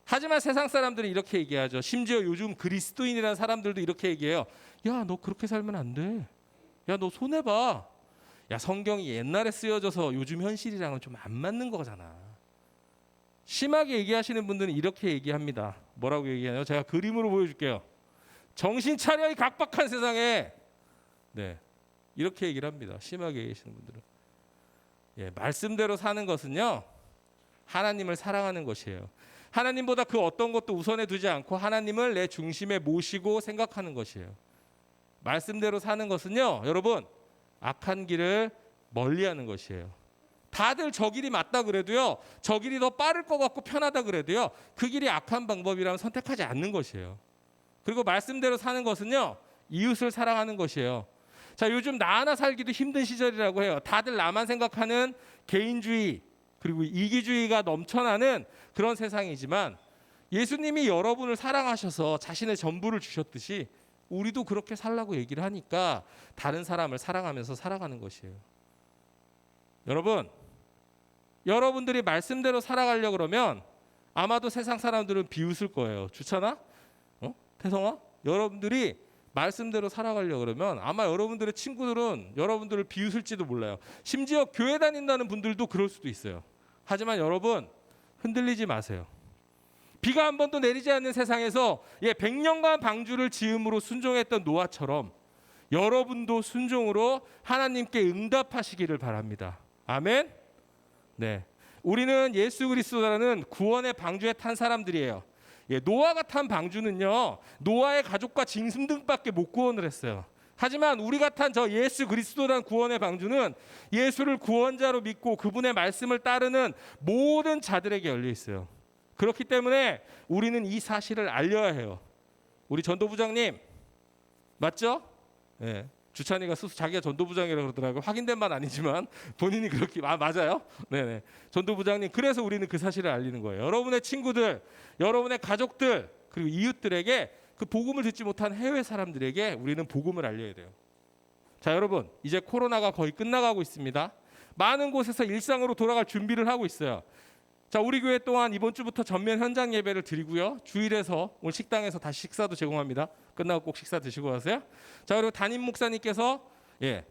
하지만 세상 사람들은 이렇게 얘기하죠. 심지어 요즘 그리스도인이라는 사람들도 이렇게 얘기해요. 야, 너 그렇게 살면 안 돼. 야, 너 손해 봐. 야, 성경이 옛날에 쓰여져서 요즘 현실이랑은 좀 안 맞는 거잖아. 심하게 얘기하시는 분들은 이렇게 얘기합니다. 뭐라고 얘기하나요? 제가 그림으로 보여줄게요. 정신 차려, 이 각박한 세상에. 네, 이렇게 얘기를 합니다. 심하게 얘기하시는 분들은. 말씀대로 사는 것은요, 하나님을 사랑하는 것이에요. 하나님보다 그 어떤 것도 우선에 두지 않고 하나님을 내 중심에 모시고 생각하는 것이에요. 말씀대로 사는 것은요, 여러분, 악한 길을 멀리하는 것이에요. 다들 저 길이 맞다 그래도요, 저 길이 더 빠를 것 같고 편하다 그래도요, 그 길이 악한 방법이라면 선택하지 않는 것이에요. 그리고 말씀대로 사는 것은요, 이웃을 사랑하는 것이에요. 자, 요즘 나 하나 살기도 힘든 시절이라고 해요. 다들 나만 생각하는 개인주의, 그리고 이기주의가 넘쳐나는 그런 세상이지만, 예수님이 여러분을 사랑하셔서 자신의 전부를 주셨듯이 우리도 그렇게 살라고 얘기를 하니까 다른 사람을 사랑하면서 살아가는 것이에요. 여러분들이 말씀대로 살아가려고 그러면 아마도 세상 사람들은 비웃을 거예요. 좋잖아? 태성아? 여러분들이 말씀대로 살아가려고 그러면 아마 여러분들의 친구들은 여러분들을 비웃을지도 몰라요. 심지어 교회 다닌다는 분들도 그럴 수도 있어요. 하지만 여러분, 흔들리지 마세요. 비가 한 번도 내리지 않는 세상에서 100년간 방주를 지음으로 순종했던 노아처럼 여러분도 순종으로 하나님께 응답하시기를 바랍니다. 아멘. 네, 우리는 예수 그리스도라는 구원의 방주에 탄 사람들이에요. 노아가 탄 방주는요, 노아의 가족과 짐승 등밖에 못 구원을 했어요. 하지만 우리가 탄 저 예수 그리스도라는 구원의 방주는 예수를 구원자로 믿고 그분의 말씀을 따르는 모든 자들에게 열려 있어요. 그렇기 때문에 우리는 이 사실을 알려야 해요. 우리 전도부장님 맞죠? 네. 주찬이가 스스로 자기가 전도부장이라고 그러더라고요. 확인된 바는 아니지만 본인이 그렇게 맞아요. 네네. 전도부장님, 그래서 우리는 그 사실을 알리는 거예요. 여러분의 친구들, 여러분의 가족들, 그리고 이웃들에게, 그 복음을 듣지 못한 해외 사람들에게 우리는 복음을 알려야 돼요. 자, 여러분, 이제 코로나가 거의 끝나가고 있습니다. 많은 곳에서 일상으로 돌아갈 준비를 하고 있어요. 자, 우리 교회 또한 이번 주부터 전면 현장 예배를 드리고요. 주일에서 오늘 식당에서 다시 식사도 제공합니다. 끝나고 꼭 식사 드시고 가세요. 자, 그리고 담임 목사님께서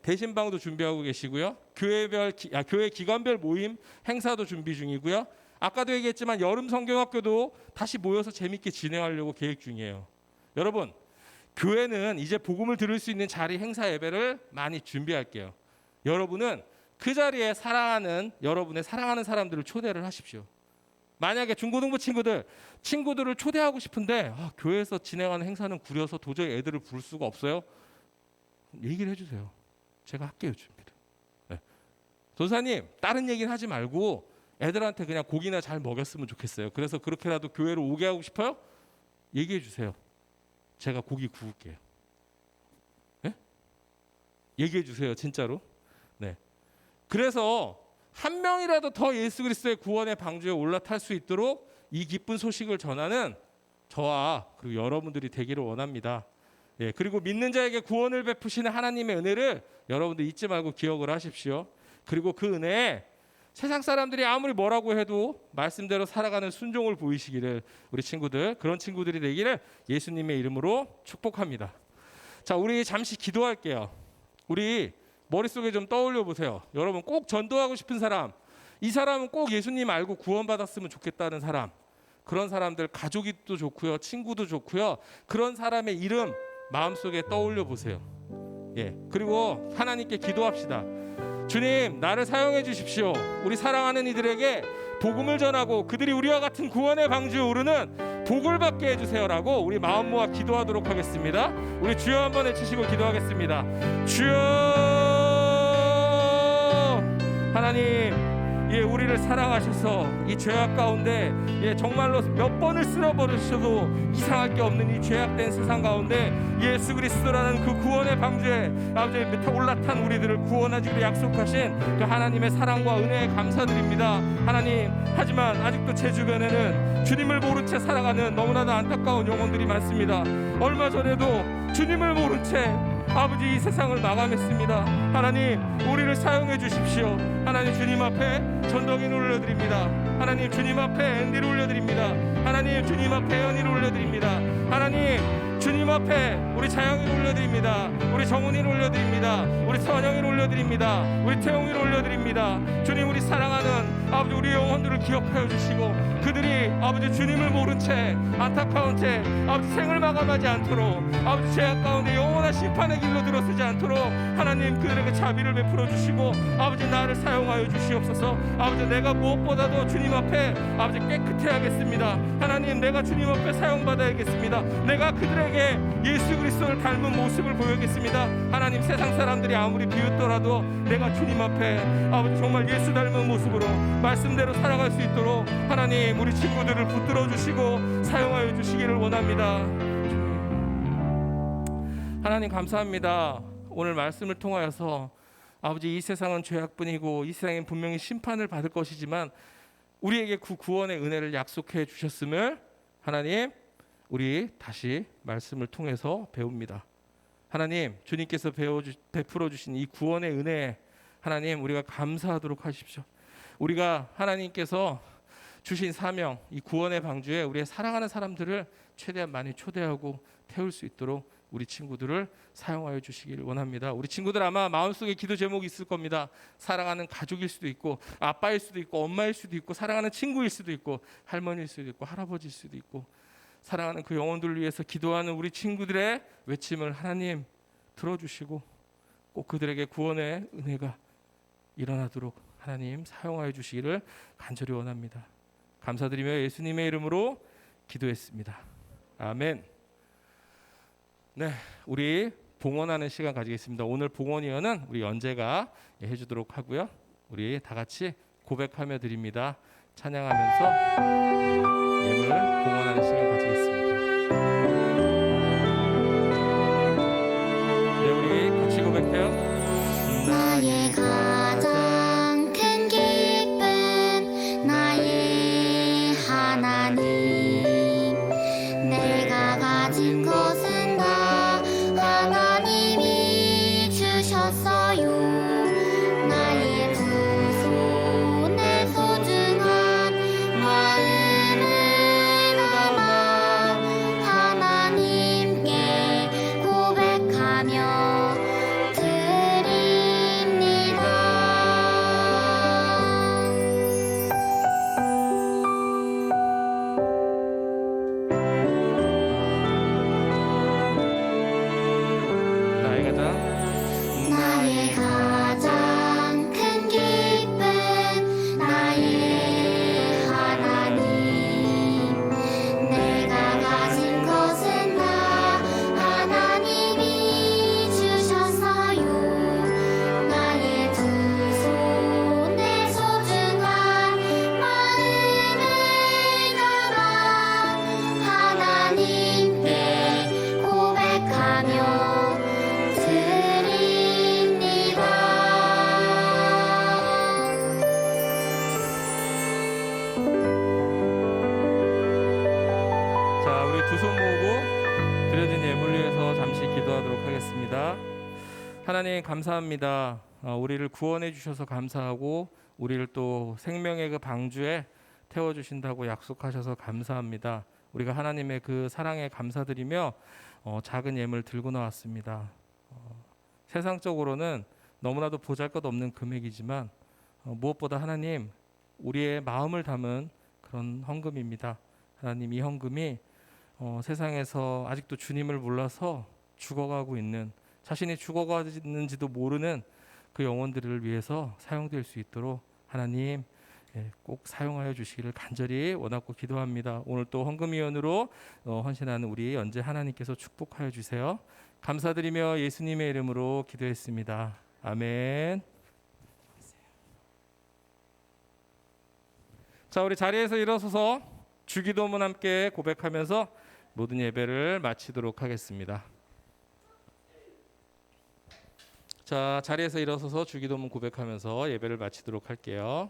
대신방도 준비하고 계시고요. 교회 기관별 모임 행사도 준비 중이고요. 아까도 얘기했지만 여름 성경학교도 다시 모여서 재밌게 진행하려고 계획 중이에요. 여러분, 교회는 이제 복음을 들을 수 있는 자리 행사 예배를 많이 준비할게요. 여러분은 그 자리에 여러분의 사랑하는 사람들을 초대를 하십시오. 만약에 중고등부 친구들을 초대하고 싶은데 교회에서 진행하는 행사는 구려서 도저히 애들을 부를 수가 없어요. 얘기를 해주세요. 제가 할게요, 준비를. 네. 전사님, 다른 얘기는 하지 말고 애들한테 그냥 고기나 잘 먹였으면 좋겠어요. 그래서 그렇게라도 교회로 오게 하고 싶어요? 얘기해 주세요. 제가 고기 구울게요. 네? 얘기해 주세요, 진짜로. 네. 그래서 한 명이라도 더 예수 그리스도의 구원의 방주에 올라탈 수 있도록 이 기쁜 소식을 전하는 저와 그리고 여러분들이 되기를 원합니다. 그리고 믿는 자에게 구원을 베푸시는 하나님의 은혜를 여러분들 잊지 말고 기억을 하십시오. 그리고 그 은혜에 세상 사람들이 아무리 뭐라고 해도 말씀대로 살아가는 순종을 보이시기를 그런 친구들이 되기를 예수님의 이름으로 축복합니다. 자, 우리 잠시 기도할게요. 우리 머릿속에 좀 떠올려 보세요. 여러분, 꼭 전도하고 싶은 사람, 이 사람은 꼭 예수님 알고 구원받았으면 좋겠다는 사람, 그런 사람들 가족이도 좋고요, 친구도 좋고요. 그런 사람의 이름 마음속에 떠올려 보세요. 그리고 하나님께 기도합시다. 주님, 나를 사용해 주십시오. 우리 사랑하는 이들에게 복음을 전하고 그들이 우리와 같은 구원의 방주에 오르는 복을 받게 해주세요라고 우리 마음 모아 기도하도록 하겠습니다. 우리 주여 한번 외치시고 기도하겠습니다. 주여, 하나님, 우리를 사랑하셔서 이 죄악 가운데 정말로 몇 번을 쓸어버리셔도 이상할 게 없는 이 죄악된 세상 가운데 예수 그리스도라는 그 구원의 방주에 아버지 밑에 올라탄 우리들을 구원하시기로 약속하신 그 하나님의 사랑과 은혜에 감사드립니다. 하나님, 하지만 아직도 제 주변에는 주님을 모른 채 살아가는 너무나도 안타까운 영혼들이 많습니다. 얼마 전에도 주님을 모른 채 아버지 이 세상을 마감했습니다. 하나님, 우리를 사용해 주십시오. 하나님, 주님 앞에 전덕이를 올려드립니다. 하나님, 주님 앞에 앤디를 올려드립니다. 하나님, 주님 앞에 연희를 올려드립니다. 하나님, 주님 앞에 우리 자영이를 올려드립니다. 우리 정훈이를 올려드립니다. 우리 선영이를 올려드립니다. 우리 태용이를 올려드립니다. 주님, 우리 사랑하는 아버지 우리 영혼들을 기억하여 주시고 그들이 아버지 주님을 모른 채 안타까운 채 아버지 생을 마감하지 않도록 아버지 죄악 가운데 영원한 심판의 길로 들어서지 않도록 하나님 그들에게 자비를 베풀어 주시고 아버지 나를 사용하여 주시옵소서. 아버지, 내가 무엇보다도 주님 앞에 아버지 깨끗해야겠습니다. 하나님, 내가 주님 앞에 사용받아야겠습니다. 내가 그들에게 예수 그리스도를 닮은 모습을 보여야겠습니다. 하나님, 세상 사람들이 아무리 비웃더라도 내가 주님 앞에 아버지 정말 예수 닮은 모습으로 말씀대로 살아갈 수 있도록 하나님 우리 친구들을 붙들어 주시고 사용하여 주시기를 원합니다. 하나님, 감사합니다. 오늘 말씀을 통하여서 아버지 이 세상은 죄악뿐이고 이 세상엔 분명히 심판을 받을 것이지만 우리에게 그 구원의 은혜를 약속해 주셨음을 하나님 우리 다시 말씀을 통해서 배웁니다. 하나님, 주님께서 베풀어 주신 이 구원의 은혜에 하나님 우리가 감사하도록 하십시오. 우리가 하나님께서 주신 사명, 이 구원의 방주에 우리의 사랑하는 사람들을 최대한 많이 초대하고 태울 수 있도록 우리 친구들을 사용하여 주시기를 원합니다. 우리 친구들 아마 마음속에 기도 제목이 있을 겁니다. 사랑하는 가족일 수도 있고 아빠일 수도 있고 엄마일 수도 있고 사랑하는 친구일 수도 있고 할머니일 수도 있고 할아버지일 수도 있고 사랑하는 그 영혼들을 위해서 기도하는 우리 친구들의 외침을 하나님 들어주시고 꼭 그들에게 구원의 은혜가 일어나도록 하나님 사용하여 주시기를 간절히 원합니다. 감사드리며 예수님의 이름으로 기도했습니다. 아멘. 네, 우리 봉헌하는 시간 가지겠습니다. 오늘 봉헌위원은 우리 연재가 해주도록 하고요. 우리 다 같이 고백하며 드립니다. 찬양하면서 예물 봉헌하는 시간 가지겠습니다. 네, 우리 같이 고백해요. 나의 가장 큰 기쁨 나의 하나님 내가 가진 것은 다 하나님이 주셨어요. 나의 두 손에 소중한 하나님 감사합니다. 우리를 구원해 주셔서 감사하고 우리를 또 생명의 그 방주에 태워 주신다고 약속하셔서 감사합니다. 우리가 하나님의 그 사랑에 감사드리며 작은 예물 들고 나왔습니다. 세상적으로는 너무나도 보잘것없는 금액이지만 무엇보다 하나님 우리의 마음을 담은 그런 헌금입니다. 하나님 이 헌금이 세상에서 아직도 주님을 몰라서 죽어가고 있는, 자신이 죽어가는지도 모르는 그 영혼들을 위해서 사용될 수 있도록 하나님 꼭 사용하여 주시기를 간절히 원하고 기도합니다. 오늘 또 헌금위원으로 헌신하는 우리 연재 하나님께서 축복하여 주세요. 감사드리며 예수님의 이름으로 기도했습니다. 아멘. 자, 우리 자리에서 일어서서 주기도문 함께 고백하면서 모든 예배를 마치도록 하겠습니다. 자, 자리에서 일어서서 주기도문 고백하면서 예배를 마치도록 할게요.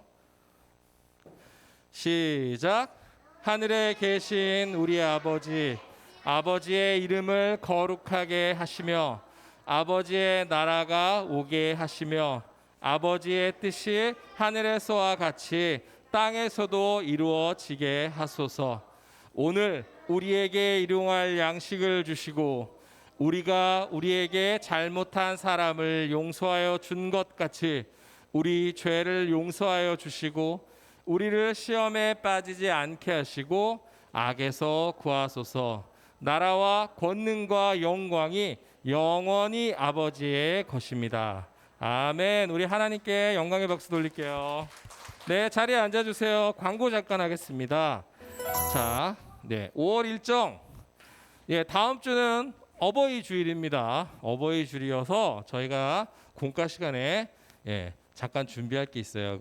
시작. 하늘에 계신 우리 아버지, 아버지의 이름을 거룩하게 하시며 아버지의 나라가 오게 하시며 아버지의 뜻이 하늘에서와 같이 땅에서도 이루어지게 하소서. 오늘 우리에게 일용할 양식을 주시고 우리가 우리에게 잘못한 사람을 용서하여 준 것 같이 우리 죄를 용서하여 주시고 우리를 시험에 빠지지 않게 하시고 악에서 구하소서. 나라와 권능과 영광이 영원히 아버지의 것입니다. 아멘. 우리 하나님께 영광의 박수 돌릴게요. 네, 자리에 앉아주세요. 광고 잠깐 하겠습니다. 자, 5월 일정. 다음 주는 어버이 주일입니다. 어버이 주일이어서 저희가 공과 시간에 잠깐 준비할 게 있어요.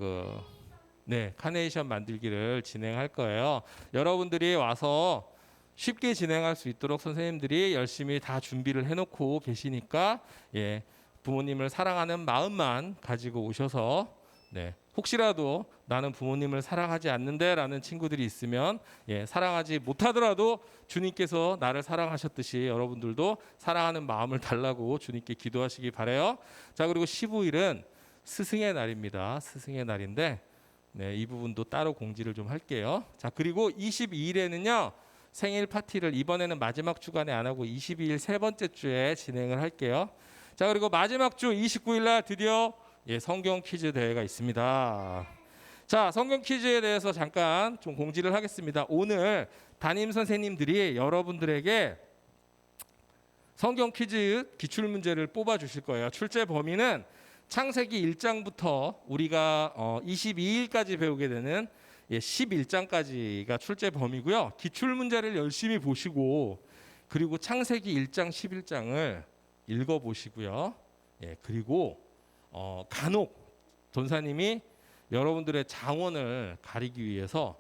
카네이션 만들기를 진행할 거예요. 여러분들이 와서 쉽게 진행할 수 있도록 선생님들이 열심히 다 준비를 해놓고 계시니까 부모님을 사랑하는 마음만 가지고 오셔서 혹시라도 나는 부모님을 사랑하지 않는데 라는 친구들이 있으면 사랑하지 못하더라도 주님께서 나를 사랑하셨듯이 여러분들도 사랑하는 마음을 달라고 주님께 기도하시기 바라요. 자, 그리고 15일은 스승의 날입니다. 스승의 날인데 이 부분도 따로 공지를 좀 할게요. 자, 그리고 22일에는요 생일 파티를 이번에는 마지막 주간에 안 하고 22일 세 번째 주에 진행을 할게요. 자, 그리고 마지막 주 29일 날 드디어 성경 퀴즈 대회가 있습니다. 자, 성경 퀴즈에 대해서 잠깐 좀 공지를 하겠습니다. 오늘 담임 선생님들이 여러분들에게 성경 퀴즈 기출 문제를 뽑아 주실 거예요. 출제 범위는 창세기 1장부터 우리가 22일까지 배우게 되는 11장까지가 출제 범위고요. 기출 문제를 열심히 보시고 그리고 창세기 1장 11장을 읽어 보시고요. 그리고 간혹 전사님이 여러분들의 장원을 가리기 위해서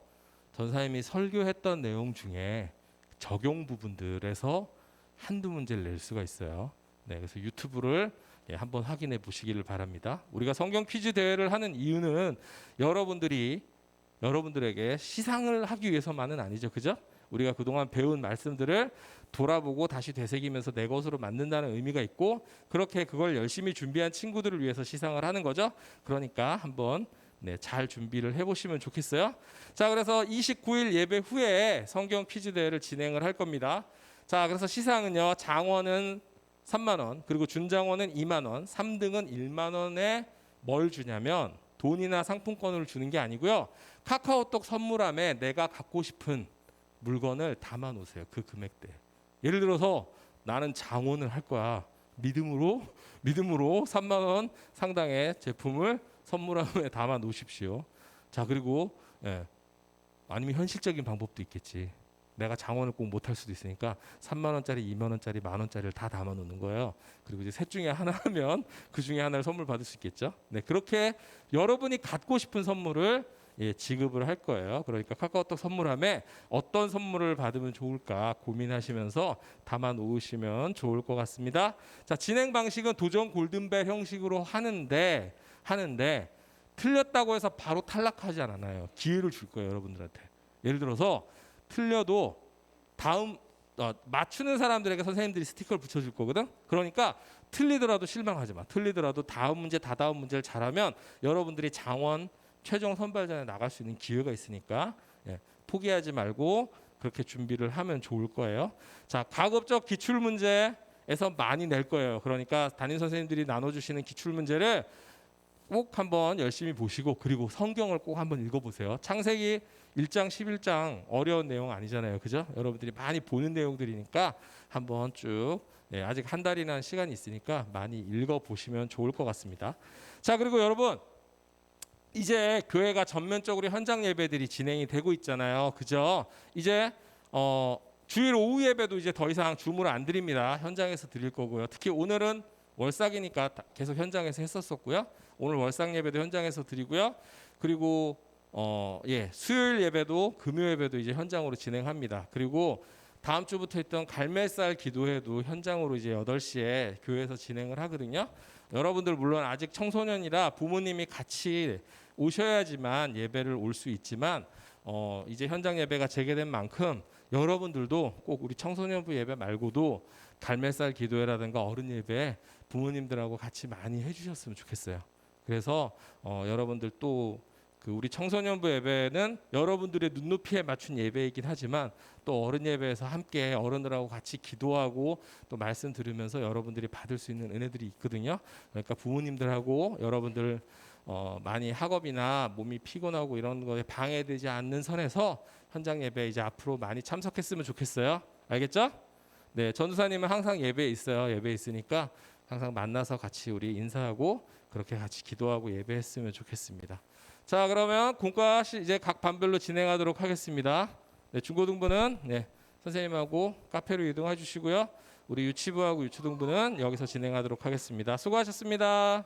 전사님이 설교했던 내용 중에 적용 부분들에서 한두 문제를 낼 수가 있어요. 그래서 유튜브를 한번 확인해 보시기를 바랍니다. 우리가 성경 퀴즈 대회를 하는 이유는 여러분들에게 시상을 하기 위해서만은 아니죠. 그죠? 우리가 그동안 배운 말씀들을 돌아보고 다시 되새기면서 내 것으로 만든다는 의미가 있고 그렇게 그걸 열심히 준비한 친구들을 위해서 시상을 하는 거죠. 그러니까 한번 잘 준비를 해보시면 좋겠어요. 자, 그래서 29일 예배 후에 성경 퀴즈 대회를 진행을 할 겁니다. 자, 그래서 시상은요. 장원은 3만 원, 그리고 준장원은 2만 원, 3등은 1만 원에 뭘 주냐면 돈이나 상품권을 주는 게 아니고요. 카카오톡 선물함에 내가 갖고 싶은 물건을 담아 놓으세요. 그 금액대. 예를 들어서 나는 장원을 할 거야. 믿음으로 3만 원 상당의 제품을 선물함에 담아 놓으십시오. 자, 그리고 아니면 현실적인 방법도 있겠지. 내가 장원을 꼭 못할 수도 있으니까 3만 원짜리, 2만 원짜리, 만 원짜리를 다 담아 놓는 거예요. 그리고 이제 셋 중에 하나 하면 그 중에 하나를 선물 받을 수 있겠죠. 그렇게 여러분이 갖고 싶은 선물을 지급을 할 거예요. 그러니까 카카오톡 선물함에 어떤 선물을 받으면 좋을까 고민하시면서 담아 놓으시면 좋을 것 같습니다. 자, 진행 방식은 도전 골든벨 형식으로 하는데 틀렸다고 해서 바로 탈락하지 않아요. 기회를 줄 거예요, 여러분들한테. 예를 들어서 틀려도 다음 맞추는 사람들에게 선생님들이 스티커를 붙여줄 거거든. 그러니까 틀리더라도 실망하지 마. 틀리더라도 다음 문제, 다다음 문제를 잘하면 여러분들이 장원 최종 선발전에 나갈 수 있는 기회가 있으니까 포기하지 말고 그렇게 준비를 하면 좋을 거예요. 자, 가급적 기출 문제에서 많이 낼 거예요. 그러니까 담임 선생님들이 나눠주시는 기출 문제를 꼭 한번 열심히 보시고 그리고 성경을 꼭 한번 읽어보세요. 창세기 1장 11장 어려운 내용 아니잖아요. 그죠? 여러분들이 많이 보는 내용들이니까 한번 쭉 아직 한 달이나 시간이 있으니까 많이 읽어보시면 좋을 것 같습니다. 자, 그리고 여러분 이제 교회가 전면적으로 현장 예배들이 진행이 되고 있잖아요. 그죠? 이제 주일 오후 예배도 이제 더 이상 줌으로 안 드립니다. 현장에서 드릴 거고요. 특히 오늘은 월삭이니까 계속 현장에서 했었었고요. 오늘 월삭 예배도 현장에서 드리고요. 그리고 수요일 예배도 금요 예배도 이제 현장으로 진행합니다. 그리고 다음 주부터 했던 갈매살 기도회도 현장으로 이제 8시에 교회에서 진행을 하거든요. 여러분들 물론 아직 청소년이라 부모님이 같이 오셔야지만 예배를 올 수 있지만 이제 현장 예배가 재개된 만큼 여러분들도 꼭 우리 청소년부 예배 말고도 갈매살 기도회라든가 어른 예배 부모님들하고 같이 많이 해주셨으면 좋겠어요. 그래서 여러분들 또 그 우리 청소년부 예배는 여러분들의 눈높이에 맞춘 예배이긴 하지만 또 어른 예배에서 함께 어른들하고 같이 기도하고 또 말씀 들으면서 여러분들이 받을 수 있는 은혜들이 있거든요. 그러니까 부모님들하고 여러분들 많이 학업이나 몸이 피곤하고 이런 거에 방해되지 않는 선에서 현장 예배 이제 앞으로 많이 참석했으면 좋겠어요. 알겠죠? 네, 전도사님은 항상 예배에 있어요. 예배에 있으니까 항상 만나서 같이 우리 인사하고 그렇게 같이 기도하고 예배했으면 좋겠습니다. 자, 그러면 공과 이제 각 반별로 진행하도록 하겠습니다. 네, 중고등부는 선생님하고 카페로 이동해 주시고요. 우리 유치부하고 유초등부는 여기서 진행하도록 하겠습니다. 수고하셨습니다.